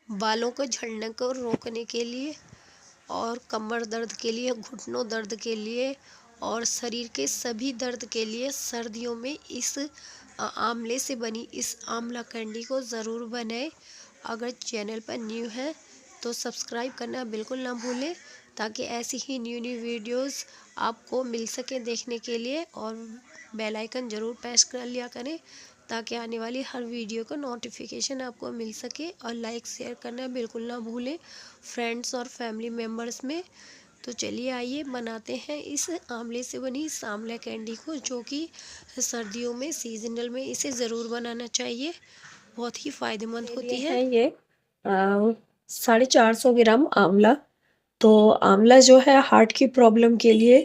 बालों को झड़ने को रोकने के लिए और कमर दर्द के लिए, घुटनों दर्द के लिए और शरीर के सभी दर्द के लिए सर्दियों में इस आंवले से बनी इस आंवला कैंडी को ज़रूर बनाएं। अगर चैनल पर न्यू है तो सब्सक्राइब करना बिल्कुल ना भूलें, ताकि ऐसी ही न्यू न्यू वीडियोस आपको मिल सके देखने के लिए। और बेल आइकन ज़रूर प्रेस कर लिया करें, ताकि आने वाली हर वीडियो का नोटिफिकेशन आपको मिल सके। और लाइक शेयर करना बिल्कुल ना भूलें फ्रेंड्स और फैमिली मेम्बर्स में। तो चलिए आइए बनाते हैं इस आंवले से बनी इस आंवला कैंडी को, जो कि सर्दियों में सीजनल में इसे ज़रूर बनाना चाहिए, बहुत ही फ़ायदेमंद होती है। ये 450 ग्राम आंवला। तो आंवला जो है हार्ट की प्रॉब्लम के लिए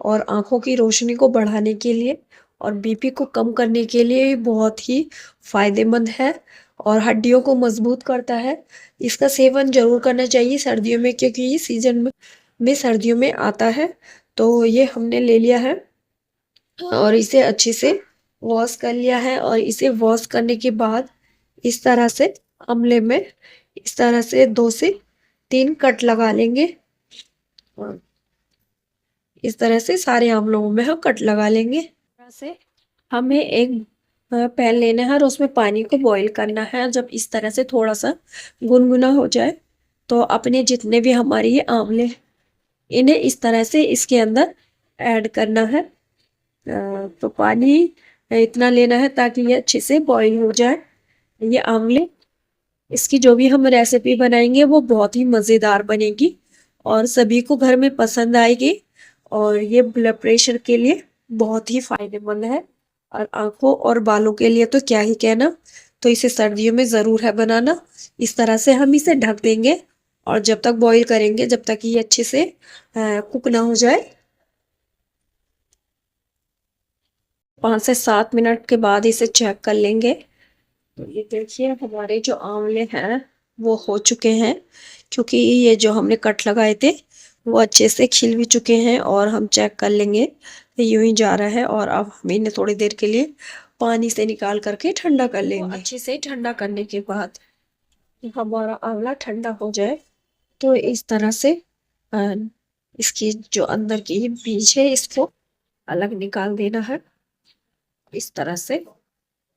और आंखों की रोशनी को बढ़ाने के लिए और बीपी को कम करने के लिए बहुत ही फायदेमंद है और हड्डियों को मजबूत करता है। इसका सेवन जरूर करना चाहिए सर्दियों में, क्योंकि ये सीजन में सर्दियों में आता है। तो ये हमने ले लिया है और इसे अच्छे से वॉश कर लिया है। और इसे वॉश करने के बाद इस तरह से आंवले में इस तरह से 2 से 3 कट लगा लेंगे। इस तरह से सारे आंवलों में हम कट लगा लेंगे। इस तरह से हमें एक पैन लेना है और उसमें पानी को बॉईल करना है। जब इस तरह से थोड़ा सा गुनगुना हो जाए तो अपने जितने भी हमारे ये आंवले इन्हें इस तरह से इसके अंदर ऐड करना है। तो पानी इतना लेना है ताकि ये अच्छे से बॉईल हो जाए ये आंवले। इसकी जो भी हम रेसिपी बनाएंगे वो बहुत ही मज़ेदार बनेगी और सभी को घर में पसंद आएगी। और ये ब्लड प्रेशर के लिए बहुत ही फायदेमंद है और आंखों और बालों के लिए तो क्या ही कहना। तो इसे सर्दियों में ज़रूर है बनाना। इस तरह से हम इसे ढक देंगे और जब तक बॉईल करेंगे, जब तक ये अच्छे से कुक ना हो जाए। 5 से 7 मिनट के बाद इसे चेक कर लेंगे। तो ये देखिए हमारे जो आंवले हैं वो हो चुके हैं, क्योंकि ये जो हमने कट लगाए थे वो अच्छे से खिल भी चुके हैं। और हम चेक कर लेंगे यूं ही जा रहा है। और अब हम इन्हें थोड़ी देर के लिए पानी से निकाल करके ठंडा कर लेंगे। अच्छे से ठंडा करने के बाद हमारा आंवला ठंडा हो जाए तो इस तरह से इसकी जो अंदर की बीज है इसको अलग निकाल देना है इस तरह से।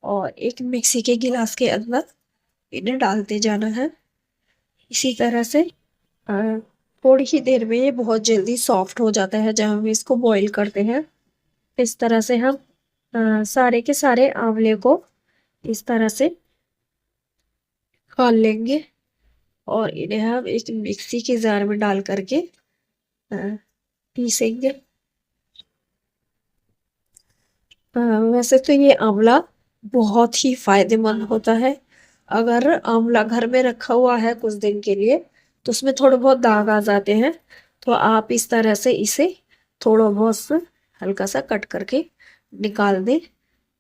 और एक मिक्सी के गिलास के अंदर इन्हें डालते जाना है इसी तरह से। थोड़ी ही देर में ये बहुत जल्दी सॉफ्ट हो जाता है जब हम इसको बॉईल करते हैं। इस तरह से हम सारे के सारे आंवले को इस तरह से खौल लेंगे और इन्हें हम एक मिक्सी के जार में डाल करके पीसेंगे। वैसे तो ये आंवला बहुत ही फायदेमंद होता है। अगर आंवला घर में रखा हुआ है कुछ दिन के लिए तो उसमें थोड़े बहुत दाग आ जाते हैं, तो आप इस तरह से इसे थोड़ा बहुत हल्का सा कट करके निकाल दें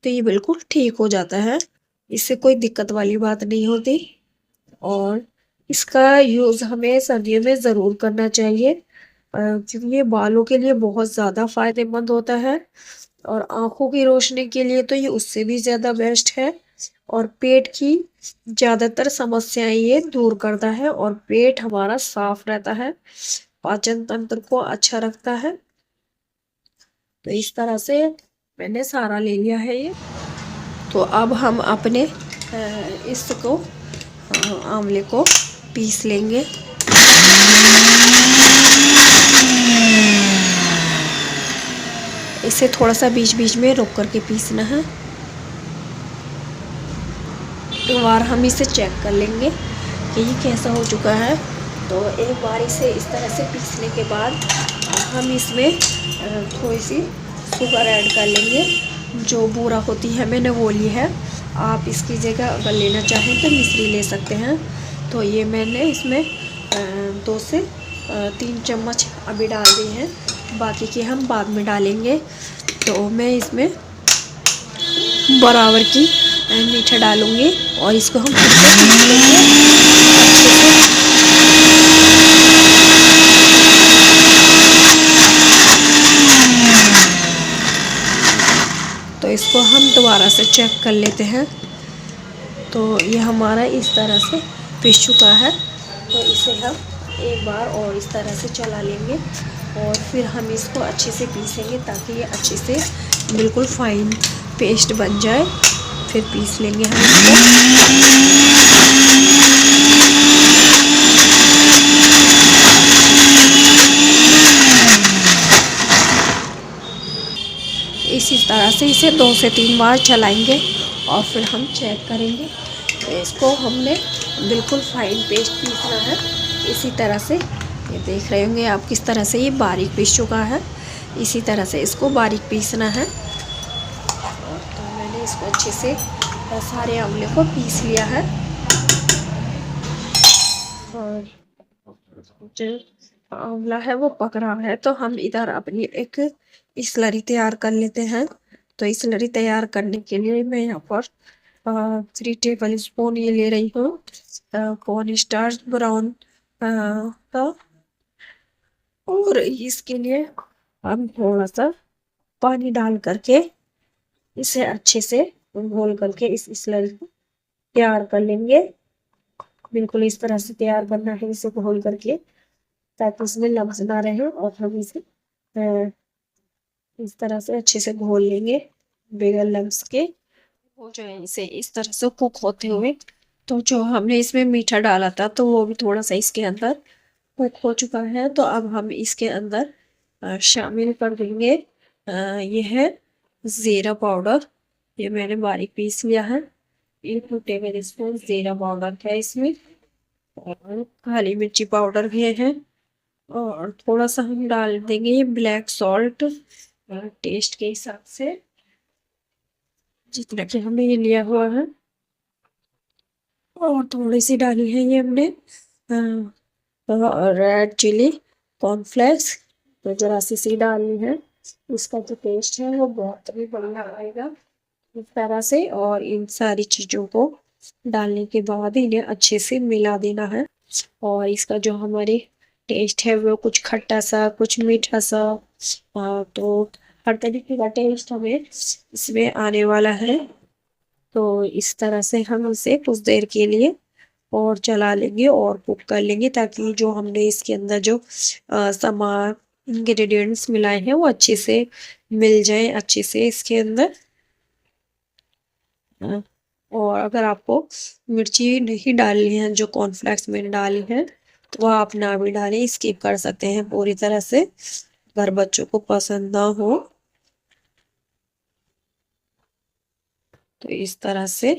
तो ये बिल्कुल ठीक हो जाता है। इससे कोई दिक्कत वाली बात नहीं होती। और इसका यूज़ हमें सर्दियों में ज़रूर करना चाहिए, क्योंकि ये बालों के लिए बहुत ज़्यादा फायदेमंद होता है और आंखों की रोशनी के लिए तो ये उससे भी ज़्यादा बेस्ट है। और पेट की ज़्यादातर समस्याएं ये दूर करता है और पेट हमारा साफ रहता है, पाचन तंत्र को अच्छा रखता है। तो इस तरह से मैंने सारा ले लिया है ये। तो अब हम अपने इसको आंवले को पीस लेंगे। इसे थोड़ा सा बीच बीच में रोक करके पीसना है। एक बार हम इसे चेक कर लेंगे कि ये कैसा हो चुका है। तो एक बार इसे इस तरह से पीसने के बाद हम इसमें थोड़ी सी शुगर ऐड कर लेंगे। जो बूरा होती है मैंने वो ली है, आप इसकी जगह अगर लेना चाहें तो मिश्री ले सकते हैं। तो ये मैंने इसमें 2 से 3 चम्मच अभी डाल दी हैं, बाकी के हम बाद में डालेंगे। तो मैं इसमें बराबर की मीठा डालूंगी और इसको हम तो इसको हम दोबारा से चेक कर लेते हैं। तो ये हमारा इस तरह से पीस चुका है। तो इसे हम एक बार और इस तरह से चला लेंगे और फिर हम इसको अच्छे से पीसेंगे ताकि ये अच्छे से बिल्कुल फाइन पेस्ट बन जाए। फिर पीस लेंगे हम इसको। इसी तरह से इसे 2 से 3 बार चलाएंगे और फिर हम चेक करेंगे। तो इसको हमने बिल्कुल फाइन पेस्ट पीसना है। इसी तरह से ये देख रहे होंगे आप किस तरह से ये बारीक पीस चुका है। इसी तरह से इसको बारीक पीसना है। और तो मैंने इसको अच्छे से सारे आंवले को पीस लिया है। और जो आंवला है वो पक रहा है तो हम इधर अपनी एक स्लरी तैयार कर लेते हैं। तो स्लरी तैयार करने के लिए मैं यहाँ पर 3 टेबल स्पून ये ले रही हूँ कॉर्न स्टार्च ब्राउन का। और इसके लिए हम थोड़ा सा पानी डाल करके इसे अच्छे से घोल करके इस स्लरी को तैयार कर लेंगे। बिल्कुल इस तरह से तैयार करना है इसे घोल करके ताकि इसमें लम्स ना रहे। और हम इसे इस तरह से अच्छे से घोल लेंगे बगैर लम्स के। हो जाए इसे इस तरह से कुक होते हुए। तो जो हमने इसमें मीठा डाला था तो वो भी थोड़ा सा इसके अंदर कुक हो चुका है। तो अब हम इसके अंदर शामिल कर देंगे ये है ज़ीरा पाउडर। ये मैंने बारीक पीस लिया है। 1 टेबल स्पून ज़ीरा पाउडर है इसमें। और काली मिर्ची पाउडर भी है। और थोड़ा सा हम डाल देंगे ये ब्लैक सॉल्ट टेस्ट के हिसाब से जितना कि हमने ये लिया हुआ है। और थोड़ी सी डाली है ये हमने रेड चिली कॉर्नफ्लेक्स तो जरा सी डालनी है। इसका जो टेस्ट है वो बहुत ही बढ़िया आएगा इस तरह से। और इन सारी चीज़ों को डालने के बाद इन्हें अच्छे से मिला देना है। और इसका जो हमारे टेस्ट है वो कुछ खट्टा सा कुछ मीठा सा तो हर तरीके का टेस्ट हमें इसमें आने वाला है। तो इस तरह से हम इसे कुछ देर के लिए और चला लेंगे और कुक कर लेंगे ताकि जो हमने इसके अंदर जो सामान इंग्रेडिएंट्स मिलाए हैं वो अच्छे से मिल जाए अच्छे से इसके अंदर। और अगर आपको मिर्ची नहीं डालनी है जो कॉर्नफ्लेक्स मैंने डाली है तो वह आप ना भी डालें स्किप कर सकते हैं पूरी तरह से अगर बच्चों को पसंद ना हो। तो इस तरह से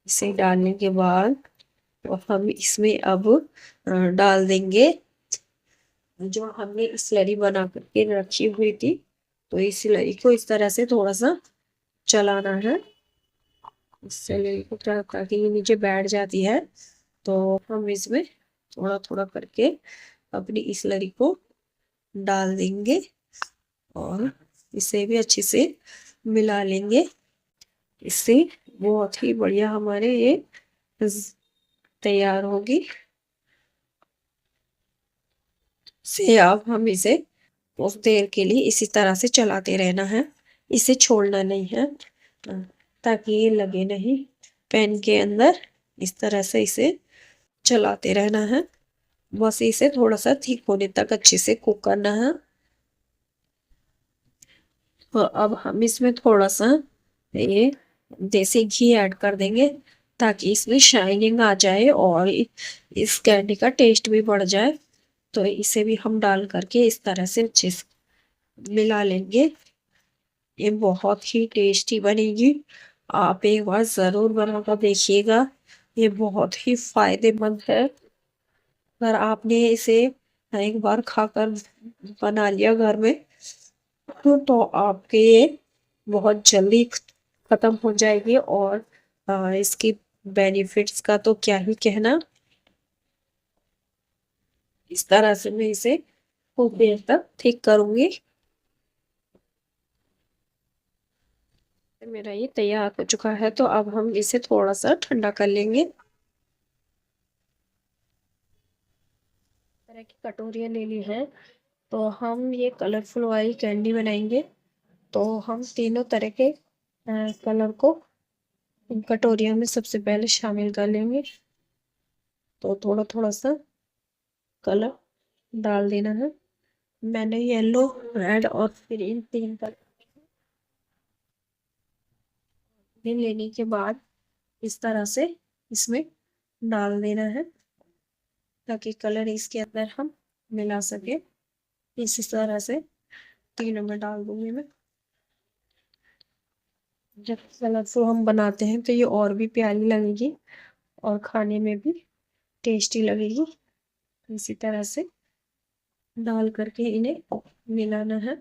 इसे डालने के बाद और हम इसमें अब डाल देंगे जो हमने स्लरी बना करके रखी हुई थी। तो इस स्लरी को इस तरह से थोड़ा सा चलाना है इस स्लरी को ताकि ये नीचे बैठ जाती है। तो हम इसमें थोड़ा थोड़ा करके अपनी स्लरी को डाल देंगे और इसे भी अच्छे से मिला लेंगे। इससे बहुत ही बढ़िया हमारे ये तैयार होगी। से अब हम इसे कुछ देर के लिए इसी तरह से चलाते रहना है इसे छोड़ना नहीं है ताकि ये लगे नहीं पैन के अंदर। इस तरह से इसे चलाते रहना है बस इसे थोड़ा सा ठीक होने तक अच्छे से कुक करना है। तो अब हम इसमें थोड़ा सा ये देसी घी ऐड कर देंगे ताकि इसमें शाइनिंग आ जाए और इस कैंडी का टेस्ट भी बढ़ जाए। तो इसे भी हम डाल करके इस तरह से अच्छे से मिला लेंगे। ये बहुत ही टेस्टी बनेगी आप एक बार ज़रूर बनाकर देखिएगा। ये बहुत ही फायदेमंद है अगर आपने इसे एक बार खाकर बना लिया घर में तो आपके ये बहुत जल्दी ख़त्म हो जाएगी। और इसकी बेनिफिट्स का तो क्या ही कहना। इस तरह से मैं इसे कुछ देर तक ठीक करूंगी। मेरा ये तैयार हो चुका है तो अब हम इसे थोड़ा सा ठंडा कर लेंगे। तरह की कटोरियाँ ले ली हैं तो हम ये कलरफुल वाली कैंडी बनाएंगे। तो हम तीनों तरह के कलर को कटोरियों में सबसे पहले शामिल कर लेंगे। तो थोड़ा थोड़ा सा कलर डाल देना है। मैंने येलो, रेड और ग्रीन 3 कलर लेने के बाद इस तरह से इसमें डाल देना है, ताकि कलर इसके अंदर हम मिला सके। इसी तरह से तीनों में डाल दूंगी मैं। जब कलरफुल हम बनाते हैं तो ये और भी प्यारी लगेगी और खाने में भी टेस्टी लगेगी। इसी तरह से डाल करके इन्हें मिलाना है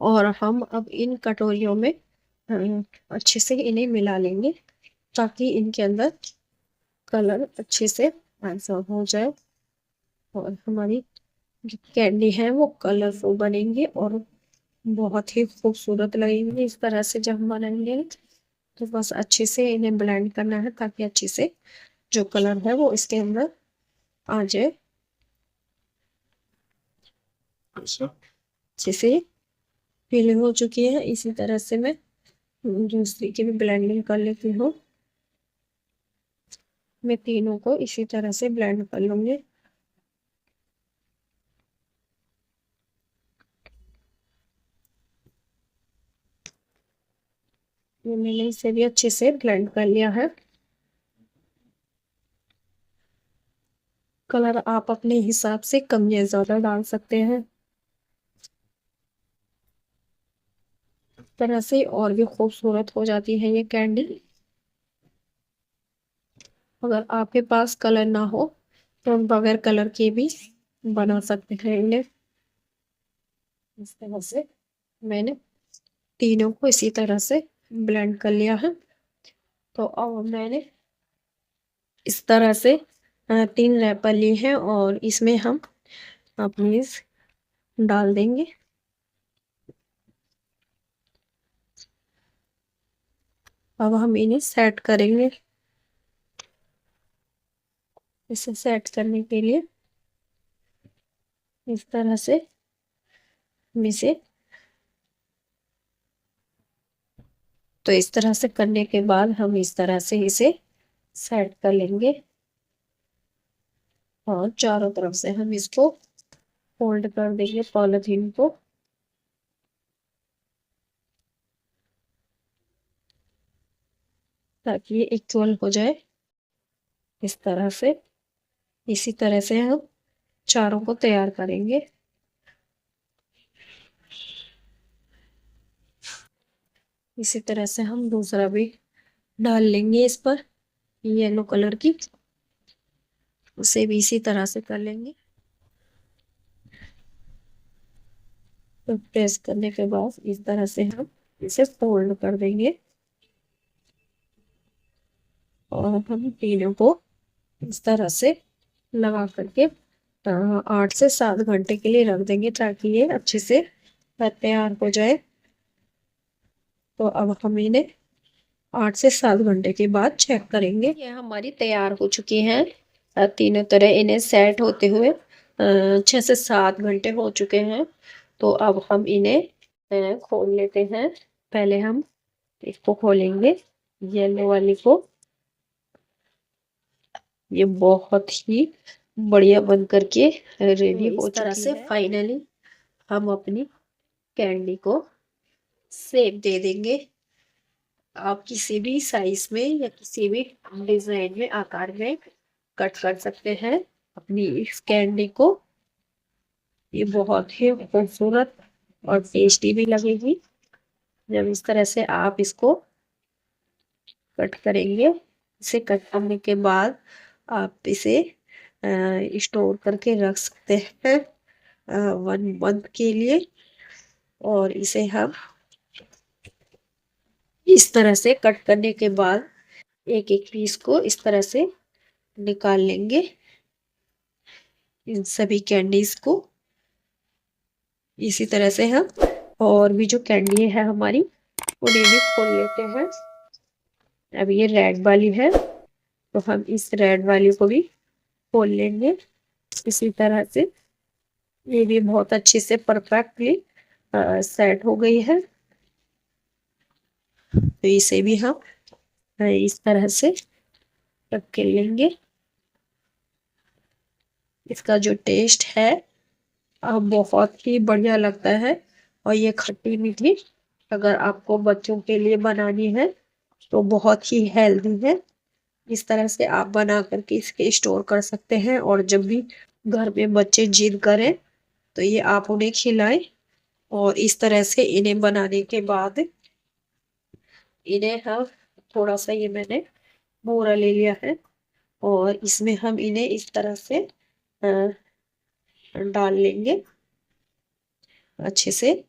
और हम अब इन कटोरियों में अच्छे से इन्हें मिला लेंगे, ताकि इनके अंदर कलर अच्छे से ट्रांसफर हो जाए और हमारी जो कैंडी है वो कलरफुल बनेंगे और बहुत ही खूबसूरत लगेंगे। इस तरह से जब हम बनाएंगे तो बस अच्छे से इन्हें ब्लेंड करना है, ताकि अच्छे से जो कलर है वो इसके अंदर आ जाए। अच्छे से फिलिंग हो चुकी है। इसी तरह से मैं दूसरी की भी ब्लेंडिंग कर लेती हूँ। मैं तीनों को इसी तरह से ब्लेंड कर लूंगी। ये मैंने इसे भी अच्छे से ब्लेंड कर लिया है। कलर आप अपने हिसाब से कम या ज्यादा डाल सकते हैं। इस तरह से और भी खूबसूरत हो जाती है ये कैंडी। अगर आपके पास कलर ना हो तो बगैर कलर के भी बना सकते हैं इन्हें। इस तरह से मैंने तीनों को इसी तरह से ब्लेंड कर लिया है। तो अब मैंने इस तरह से 3 रैपर लिए हैं और इसमें हम अपनी डाल देंगे। अब हम इन्हें सेट करेंगे। इसे सेट करने के लिए इस तरह से हम इसे, तो इस तरह से करने के बाद हम इस तरह से इसे सेट कर लेंगे और चारों तरफ से हम इसको फोल्ड कर देंगे पॉलिथीन को। ताकि ये इक्वल हो जाए इस तरह से। इसी तरह से हम चारों को तैयार करेंगे। इसी तरह से हम दूसरा भी डाल लेंगे इस पर, येलो कलर की, उसे भी इसी तरह से कर लेंगे। तो प्रेस करने के बाद इस तरह से हम इसे फोल्ड कर देंगे और हम तीनों को इस तरह से लगा करके 8 से 7 घंटे के लिए रख देंगे, ताकि ये अच्छे से तैयार हो जाए। तो अब हम इन्हें 8 से 7 घंटे के बाद चेक करेंगे। ये हमारी तैयार हो चुकी हैं तीनों तरह इन्हें सेट होते हुए 6 से 7 घंटे हो चुके हैं। तो अब हम इन्हें खोल लेते हैं। पहले हम इसको खोलेंगे, येलो वाली को। ये बहुत ही बढ़िया बन करके रेडी हो चुकी है। फाइनली हम अपनी कैंडी को शेप दे देंगे। आप किसी भी साइज में या किसी भी डिजाइन में, आकार में कट कर सकते हैं अपनी इस कैंडी को। ये बहुत ही खूबसूरत और टेस्टी भी लगेगी जब इस तरह से आप इसको कट करेंगे। इसे कट करने के बाद आप इसे स्टोर करके रख सकते हैं 1 मंथ के लिए। और इसे हम इस तरह से कट करने के बाद एक एक पीस को इस तरह से निकाल लेंगे, इन सभी कैंडीज को। इसी तरह से हम और भी जो कैंडी है हमारी, उन्हें भी खोल लेते हैं। अब ये रेड वाली है तो हम इस रेड वाली को भी खोल लेंगे इसी तरह से। ये भी बहुत अच्छे से परफेक्टली सेट हो गई है। तो इसे भी हम इस तरह से रख के लेंगे। इसका जो टेस्ट है बहुत ही बढ़िया लगता है। और ये खट्टी मीठी अगर आपको बच्चों के लिए बनानी है तो बहुत ही हेल्दी है। इस तरह से आप बना करके इसके स्टोर कर सकते हैं और जब भी घर में बच्चे जिद करें तो ये आप उन्हें खिलाएं। और इस तरह से इन्हें बनाने के बाद इन्हें हम थोड़ा सा, ये मैंने बोरा ले लिया है और इसमें हम इन्हें इस तरह से डाल लेंगे अच्छे से।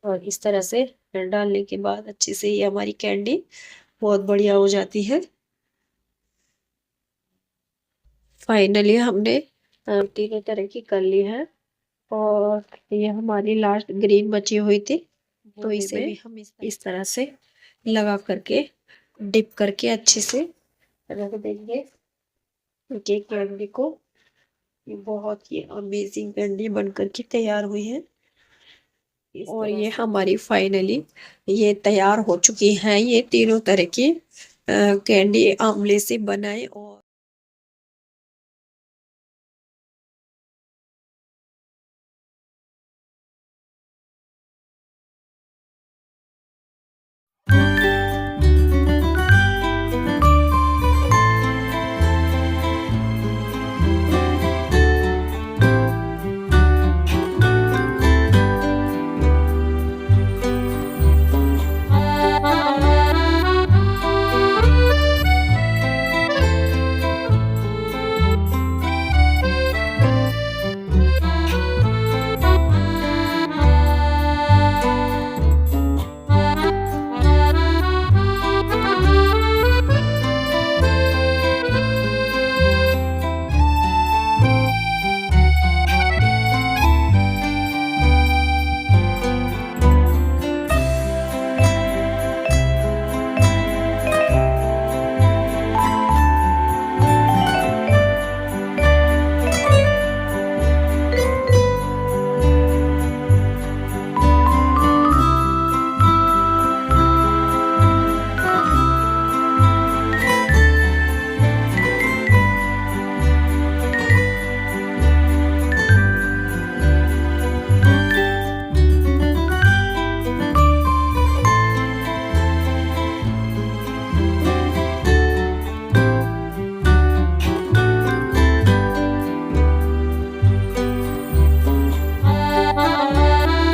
और इस तरह से डालने के बाद अच्छे से ये हमारी कैंडी बहुत बढ़िया हो जाती है। फाइनली हमने तीनों तरह की कर ली है और ये हमारी लास्ट ग्रीन बची हुई थी तो इसे भी हम इस तरह से लगा करके डिप करके अच्छे से रख देंगे केक कैंडी को। ये बहुत ही अमेजिंग कैंडी बनकर के तैयार हुई है और ये हमारी फाइनली ये तैयार हो चुकी हैं ये तीनों तरह की कैंडी आंवले से बनाए।